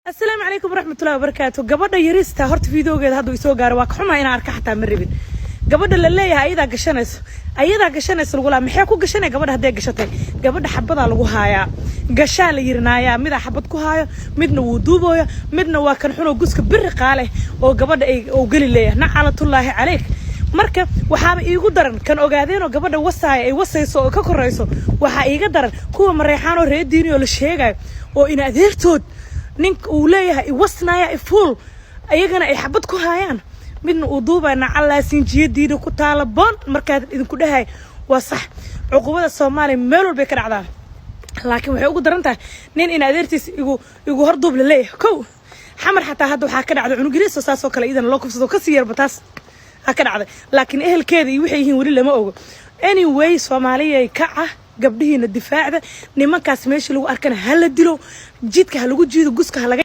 السلام عليكم ورحمة الله وبركاته. قبل يريستا هرت فيديو قد هذا يسوق أرواق حما أنا أركح حتى مربين. قبل اللي أيدا قشنس الغلام محيكو قشنة قبل هذا قشتين قبل حبض على وهايا قشال يرنايا مذا حبض كهايا مدنا ودوبويا مدنا وكان حلو جزك برقاله وقبل وقل ليه نعلة الله عليك marka waxa iigu daran kan ogaadeen oo gabadha wasaay ay wasayso ka korayso waxa iiga daran kuwa mareexaan oo reediin oo la sheegay oo in adeertood ninka uu leeyahay wasnaya iful ayagana ay xabad ku hayaan midna uu duubayna alla sinjiyadiina ku taalaban marka idinku dhahay waa sax cuqubada Soomaaliya meel walba ka dhacdaa laakiin waxay ugu daran tahay nin in adeertiis igu hor duub leeyahay kow xamar xataa hadda waxa ka dhacday cunugriis oo saas oo kale idan loo kubsado ka sii yarba taas هكذا لكن أهل كذا يوحيين ولا ما أقول anyway Soomaaliya كعة قبلهن الدفاع ده نما كاسميش لو أركن هلا دلو جيت كهلو جيت جوز كهلا